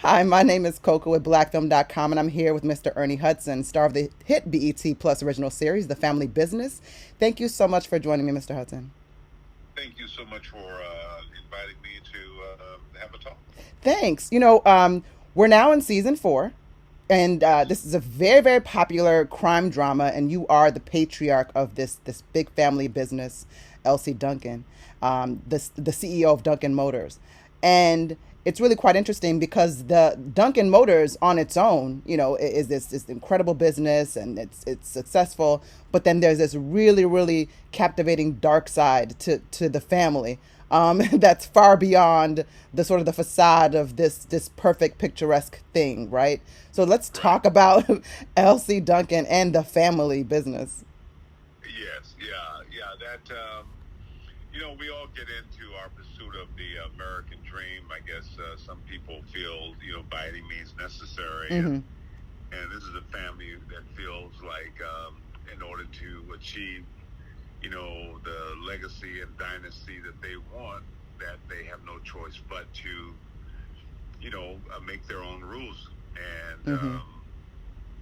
Hi, my name is Koku at blackfilm.com, and I'm here with Mr. Ernie Hudson, star of the hit BET Plus original series, The Family Business. Thank you so much for joining me, Mr. Hudson. Thank you so much for inviting me to have a talk. Thanks. We're now in season 4, and Yes. this is a very, very popular crime drama, and you are the patriarch of this big family business, Elsie Duncan, the CEO of Duncan Motors, and it's really quite interesting because the Duncan Motors on its own, is this incredible business and it's successful, but then there's this really, really captivating dark side to the family, that's far beyond the sort of the facade of this perfect picturesque thing, right? So let's Right. talk about Elsie Duncan and the family business. Yes. Yeah. Yeah. That we all get into our pursuit of the American dream. I guess some people feel by any means necessary, Mm-hmm. and this is a family that feels like in order to achieve the legacy and dynasty that they want, that they have no choice but to make their own rules, and Mm-hmm. um,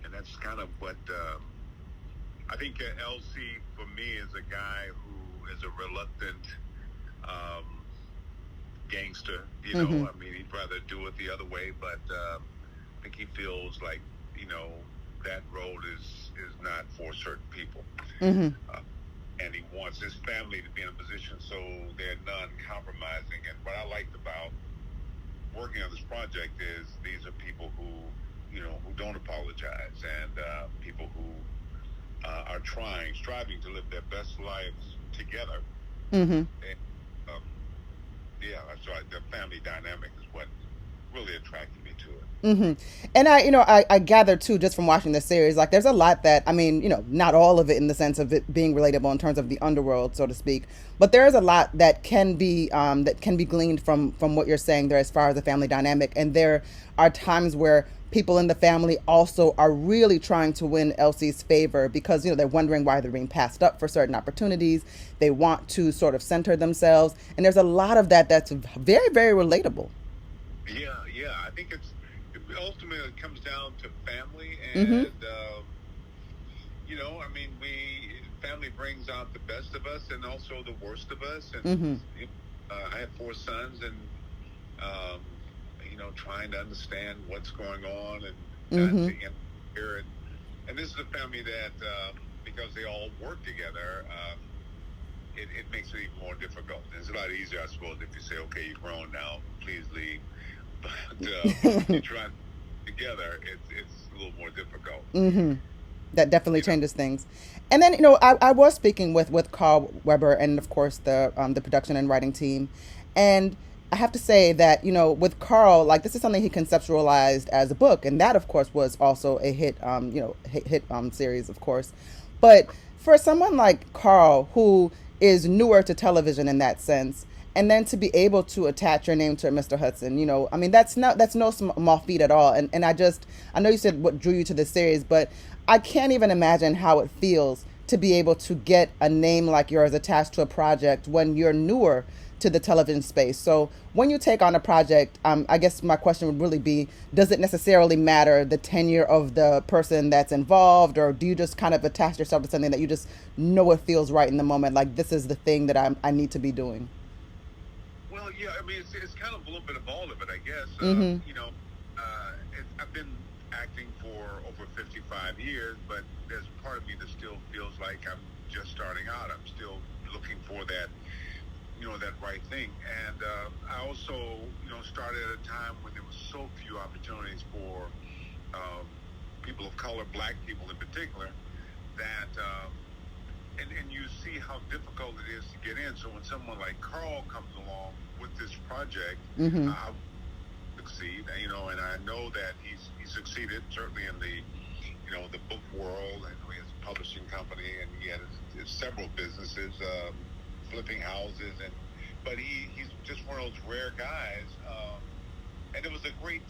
and that's kind of what I think. LC for me is a guy who is a reluctant um, gangster. Mm-hmm. I mean, he'd rather do it the other way, but I think he feels like you know that road is not for certain people. Mm-hmm. Uh, and he wants his family to be in a position so they're non-compromising. And what I liked about working on this project is these are people who, who don't apologize, and people who are striving to live their best lives together. Mm-hmm. And, um, yeah, so the family dynamic is what really attracted me to it. Mm-hmm. And I gather too, just from watching this series, like there's a lot that, I mean, not all of it in the sense of it being relatable in terms of the underworld, so to speak, but there is a lot that can be gleaned from what you're saying there as far as the family dynamic. And there are times where people in the family also are really trying to win Elsie's favor because they're wondering why they're being passed up for certain opportunities. They want to sort of center themselves, and there's a lot of that that's very, very relatable. Yeah, yeah. I think it ultimately comes down to family, Mm-hmm. and I mean, we family brings out the best of us and also the worst of us. And Mm-hmm. I have 4 sons, and um, trying to understand what's going on and not Mm-hmm. to interfere. And this is a family that, because they all work together, it makes it even more difficult. It's a lot easier, I suppose, if you say, "Okay, you're grown now, please leave." But when you try together, it's a little more difficult. Mm-hmm. That definitely You know. changes things. And then I was speaking with Carl Weber and of course the production and writing team, and I have to say that with Carl, like this is something he conceptualized as a book, and that of course was also a hit series, of course. But for someone like Carl, who is newer to television in that sense, and then to be able to attach your name to it, Mr. Hudson, I mean that's no small feat at all. And I know you said what drew you to this series, but I can't even imagine how it feels to be able to get a name like yours attached to a project when you're newer to the television space. So when you take on a project, I guess my question would really be, does it necessarily matter the tenure of the person that's involved, or do you just kind of attach yourself to something that you just know it feels right in the moment, like this is the thing that I need to be doing? Well, yeah, I mean, it's kind of a little bit of all of it, I guess. Mm-hmm. I've been acting for over 55 years, but there's part of me that still feels like I'm just starting out. I'm still looking for that right thing. And I also, started at a time when there was so few opportunities for um, people of color, black people in particular, that and you see how difficult it is to get in. So when someone like Carl comes along with this project, Mm-hmm. I succeed, and I know that he succeeded certainly in the book world, and he has a publishing company, and he had his several businesses, flipping houses, but he's just one of those rare guys, and it was a great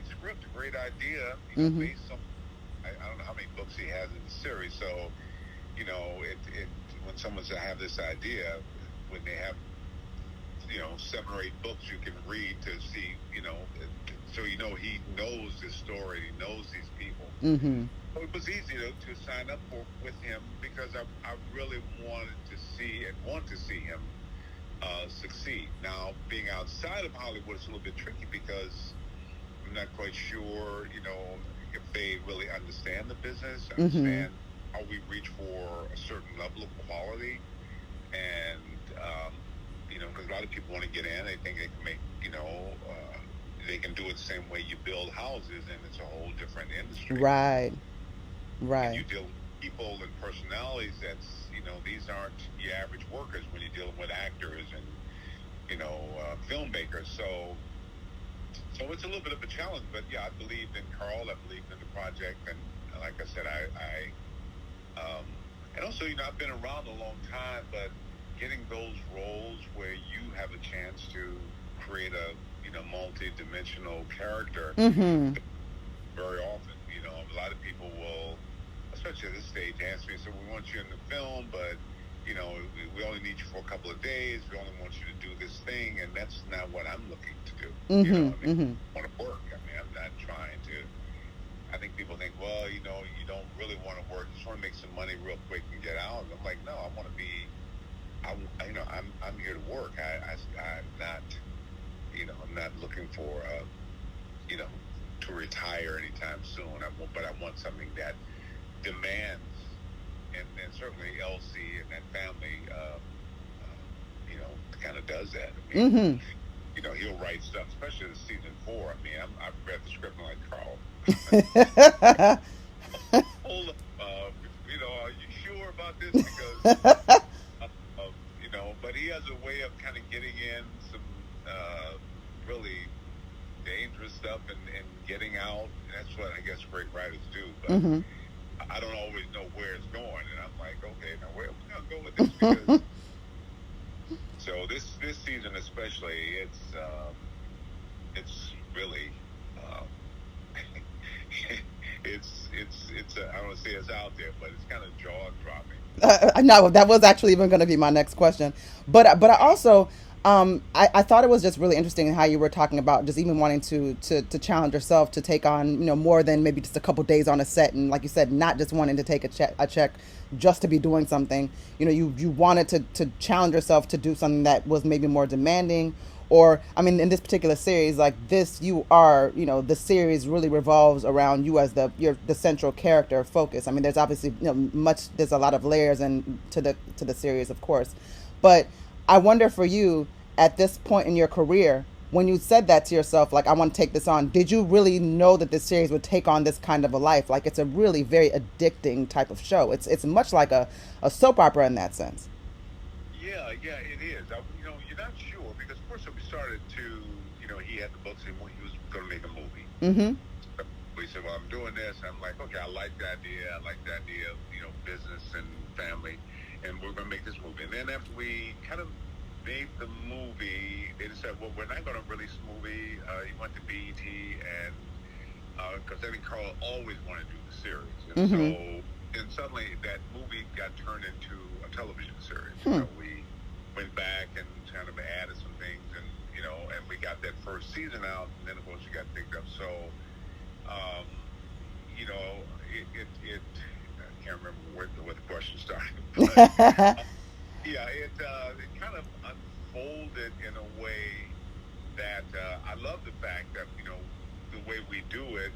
script, a great idea, Mm-hmm. based on I don't know how many books he has in the series, so it when someone's to have this idea, when they have 7 or 8 books you can read to see So he knows this story. He knows these people. Mm-hmm. So it was easy to sign up with him because I really wanted to want to see him succeed. Now, being outside of Hollywood is a little bit tricky because I'm not quite sure, if they really understand the business, understand how we reach for a certain level of quality, and because a lot of people want to get in, they think they can make, they can do it the same way you build houses, and it's a whole different industry. Right. And you deal with people and personalities that's, these aren't your average workers when you're dealing with actors and, filmmakers. So it's a little bit of a challenge, but yeah, I believed in Carl. I believed in the project, and like I said, and also, I've been around a long time, but getting those roles where you have a chance to create a multi-dimensional character, very often, a lot of people will, especially at this stage, ask me, so we want you in the film, but we only need you for a couple of days. We only want you to do this thing, and that's not what I'm looking to do. I want to work. I'm not trying to. I think people think, well, you don't really want to work. You just want to make some money real quick and get out. And I'm like, no, I want to be. I'm here to work. I'm not. I'm not looking for, to retire anytime soon. But I want something that demands. And certainly Elsie and that family, kind of does that. I mean, he'll write stuff, especially in season 4. I mean, I've read the script and I'm like, Carl, hold up, are you sure about this? Because, but he has a way of kind of getting in some really dangerous stuff and getting out. That's what I guess great writers do. But I don't always know where it's going, and I'm like, okay, now where are we gonna go with this? Because so this season especially, it's really it's I don't want to say it's out there, but it's kind of jaw dropping. No, that was actually even going to be my next question, but I also. I thought it was just really interesting how you were talking about just even wanting to challenge yourself to take on, more than maybe just a couple days on a set. And like you said, not just wanting to take a check just to be doing something. You wanted to challenge yourself to do something that was maybe more demanding. Or, I mean, in this particular series, like this, you are, the series really revolves around you as the central character focus. I mean, there's obviously, there's a lot of layers to the series, of course. But I wonder for you, at this point in your career, when you said that to yourself, like, I want to take this on, did you really know that this series would take on this kind of a life? Like, it's a really very addicting type of show. It's much like a soap opera in that sense. Yeah, it is. You're not sure, because first we started to, he had the books and he was going to make a movie. So we said, well, I'm doing this. I'm like, okay, I like the idea. I like the idea of, business and family. And we're going to make this movie. And then after we kind of made the movie, they decided, well, we're not going to release the movie. He went to BET, and because I think Carl always wanted to do the series. And so suddenly that movie got turned into a television series. We went back and kind of added some things, and and we got that first season out, and then of course it got picked up. So, it I can't remember where the question started. But, yeah, it kind of unfolded in a way that I love the fact that, the way we do it,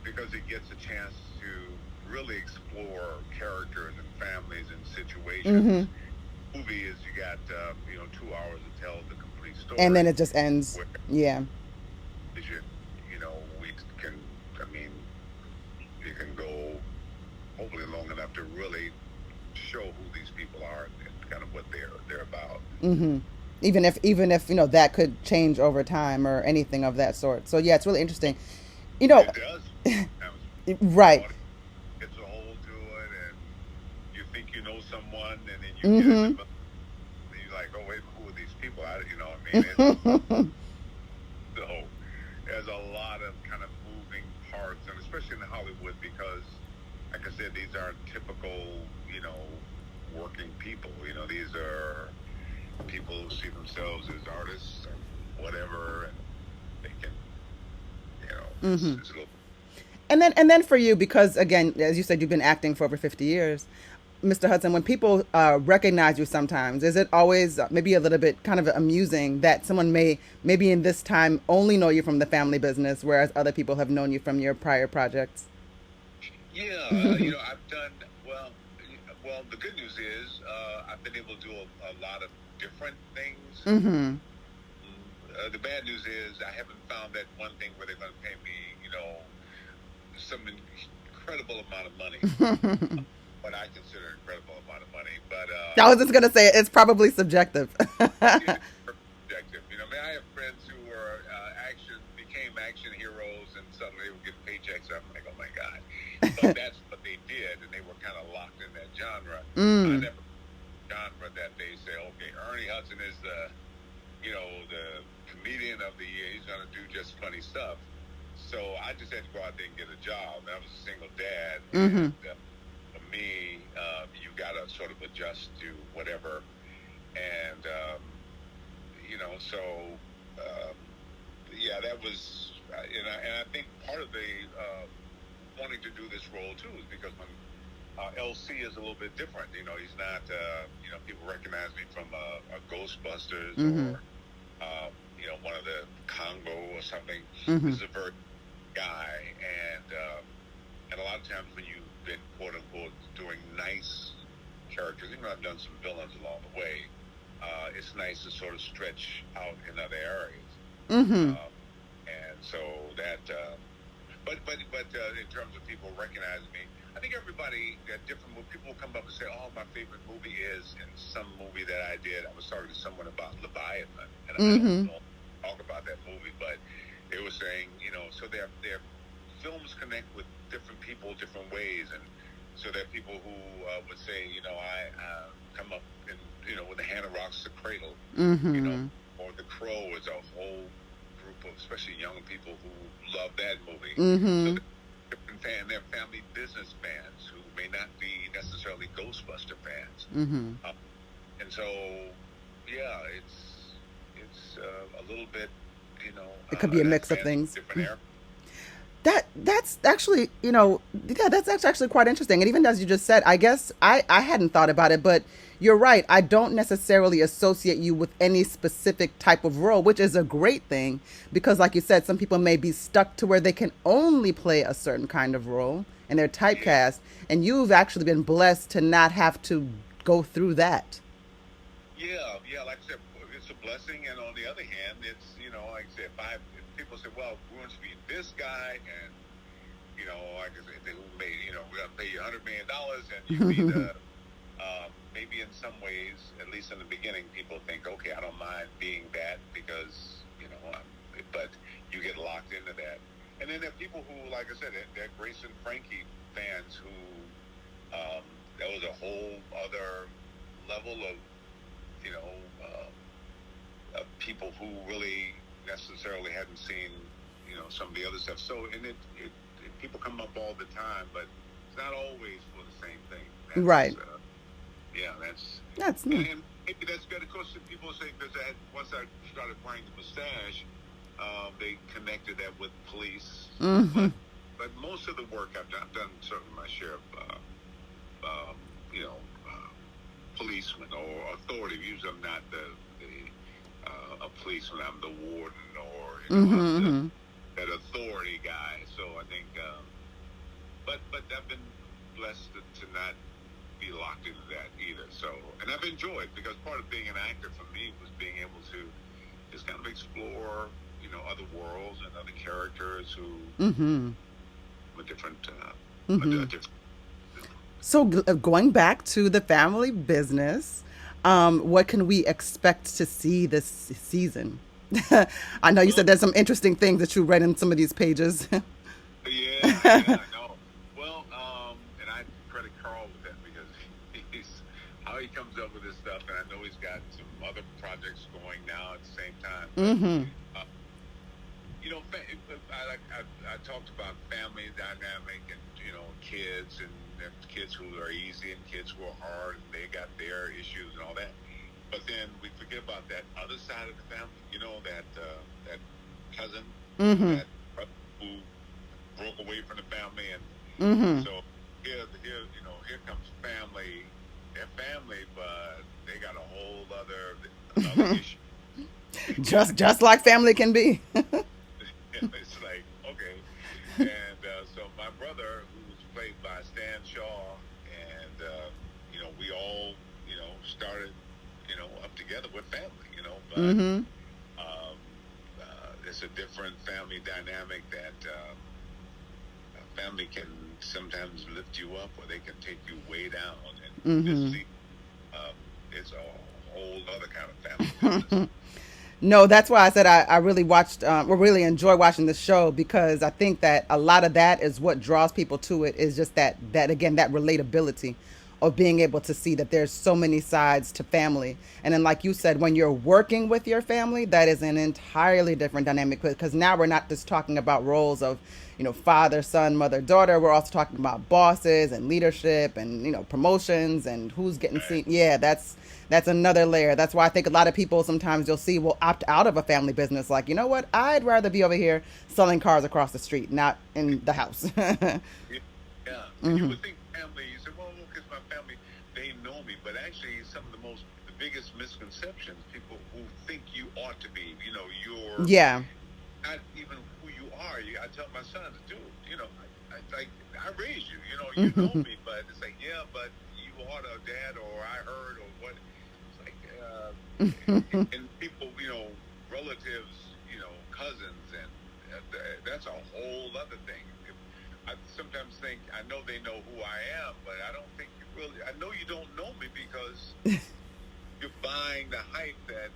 because it gets a chance to really explore characters and families and situations. Movie is you got, 2 hours to tell the complete story. And then it just ends. Yeah. You can go hopefully long enough to really show who these people are and kind of what they're about. Even if that could change over time or anything of that sort. So yeah, it's really interesting. It does. Right. It's a hold to it, and you think you know someone, and then you get it, and you're like, oh wait, who are these people? So there's a lot of kind of moving parts, and especially in Hollywood, because like I said, these aren't typical, working people. These are people who see themselves as artists and whatever, and they It's a little. And then for you, because again, as you said, you've been acting for over 50 years. Mr. Hudson, when people recognize you sometimes, is it always maybe a little bit kind of amusing that someone may maybe in this time only know you from the family business, whereas other people have known you from your prior projects? Yeah, I've done well. Well, the good news is I've been able to do a lot of different things. Mm-hmm. The bad news is I haven't found that one thing where they're going to pay me, some incredible amount of money. What I consider an incredible amount of money, but I was just gonna say it's probably subjective. yeah, objective. I have friends who were became action heroes, and suddenly they were getting paychecks. I'm like, oh my god! But that's what they did, and they were kind of locked in that genre. I never genre that they say, okay, Ernie Hudson is the comedian of the year. He's gonna do just funny stuff. So I just had to go out there and get a job. I was a single dad. And, for me, you got to sort of adjust to whatever. And, yeah, that was, and I think part of the wanting to do this role, too, is because when LC is a little bit different. He's not, people recognize me from Ghostbusters or, one of the Congo or something. This is a very guy, and a lot of times when you've been quote unquote doing nice characters, even though I've done some villains along the way, it's nice to sort of stretch out in other areas. And so that, but in terms of people recognizing me, I think everybody at different people will come up and say, "Oh, my favorite movie is," in some movie that I did. I was talking to someone about Leviathan, and I don't talk about that movie, but they were saying, so their films connect with different people different ways, and so there are people who would say, I come up in, when the Hannah rocks the cradle, or The Crow is a whole group of, especially young people who love that movie. So they're family business fans who may not be necessarily Ghostbuster fans, and so yeah, it's a little bit. It could be a mix of things. Different That's actually, that's actually quite interesting. And even as you just said, I guess I hadn't thought about it, but you're right. I don't necessarily associate you with any specific type of role, which is a great thing because, like you said, some people may be stuck to where they can only play a certain kind of role and they're typecast. And you've actually been blessed to not have to go through that. Yeah, like I said, it's a blessing. And on the other hand, it's, like I said, if people say, well, we're going to be this guy, and, like I said, who made, we're going to pay you $100 million, and you need maybe in some ways, at least in the beginning, people think, okay, I don't mind being that because, but you get locked into that. And then there are people who, like I said, they're Grace and Frankie fans who, that was a whole other level of, of people who really necessarily hadn't seen, some of the other stuff. So, and it people come up all the time, but it's not always for the same thing. Right. Yeah, that's neat. And maybe that's good. Of course, people say because once I started wearing the mustache, they connected that with police. But most of the work I've done certainly my share of, policeman or authority. Usually, I'm not a policeman. I'm the warden or I'm that authority guy. So I think, but I've been blessed to not be locked into that either. So, and I've enjoyed because part of being an actor for me was being able to just kind of explore, other worlds and other characters who a different. So going back to the family business, what can we expect to see this season? I know you said there's some interesting things that you read in some of these pages. Yeah, I know. Well, and I credit Carl with that because he's how he comes up with this stuff, and I know he's got some other projects going now at the same time. I talked about family dynamic and kids and kids who are easy and kids who are hard, and they got their issues and all that. But then we forget about that other side of the family, that cousin, that brother, who broke away from the family, and Mm-hmm. so here comes family. They're family, but they got a whole another issue. Just like family can be. It's like, okay. And so my brother, who was played by Stan Shaw, and we all started up together with family, but Mm-hmm. it's a different family dynamic that a family can sometimes lift you up, or they can take you way down, and Mm-hmm. it's a whole other kind of family business. No, that's why I said I really watched, or really enjoy watching the show, because I think that a lot of that is what draws people to it, is just that again, that relatability of being able to see that there's so many sides to family. And then, like you said, when you're working with your family, that is an entirely different dynamic, because now we're not just talking about roles of, father, son, mother, daughter. We're also talking about bosses and leadership and, promotions and who's getting seen. Yeah, that's another layer. That's why I think a lot of people sometimes you'll see will opt out of a family business. Like, you know what? I'd rather be over here selling cars across the street, not in the house. Yeah. And you would think family, you say, well, because my family, they know me. But actually, the biggest misconceptions, people who think you ought to be, you're Yeah. not even who you are. I tell my sons, dude, I raised you, you know me. But it's like, yeah, but you ought to, dad, or I heard, or what. It's like, and people, relatives, cousins, and that's a whole other thing. I sometimes think I know they know who I am, but I don't think you really. I know you don't know me because you're buying the hype that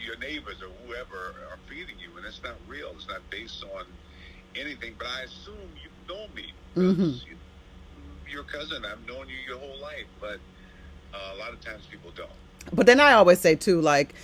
your neighbors or whoever are feeding you, and it's not real. It's not based on anything. But I assume you know me because you're a cousin. I've known you your whole life, but a lot of times people don't. But then I always say too, like,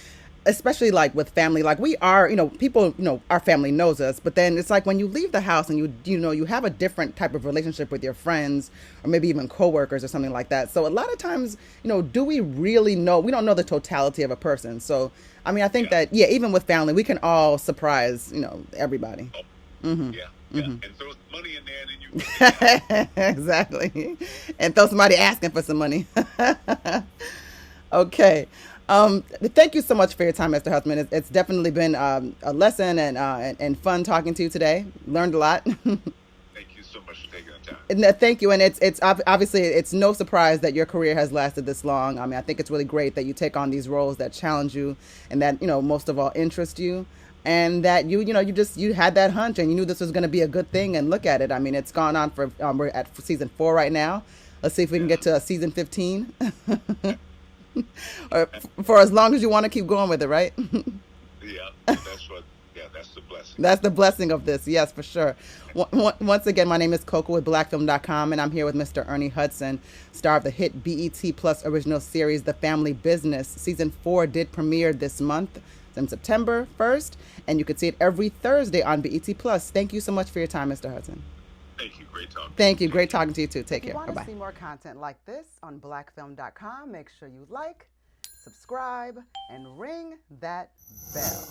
especially like with family, like we are, people, our family knows us, but then it's like when you leave the house and you have a different type of relationship with your friends or maybe even coworkers or something like that. So a lot of times, do we really know? We don't know the totality of a person. So, I mean, I think that, yeah, even with family, we can all surprise, everybody. Oh, Mm-hmm. yeah, Mm-hmm. and throw some money in there, and then you can get out. Exactly. And throw somebody asking for some money. Okay. Thank you so much for your time, Mr. Hudson. It's definitely been a lesson and fun talking to you today. Learned a lot. Thank you so much for taking the time. And, thank you. And obviously it's no surprise that your career has lasted this long. I mean, I think it's really great that you take on these roles that challenge you and that, most of all interest you. And that you had that hunch and you knew this was going to be a good thing. And look at it. I mean, it's gone on for we're at season 4 right now. Let's see if we can get to season 15. Or for as long as you want to keep going with it, right? Yeah, that's the blessing. That's the blessing of this, yes, for sure. Once again, my name is Koku with blackfilm.com, and I'm here with Mr. Ernie Hudson, star of the hit BET Plus original series The Family Business. Season 4 did premiere this month, on September 1st, and you can see it every Thursday on BET Plus. Thank you so much for your time, Mr. Hudson. Thank you. Great talking. Thank you. Great talking to you too. Take care. If you want Bye-bye. to see more content like this on blackfilm.com, make sure you like, subscribe, and ring that bell.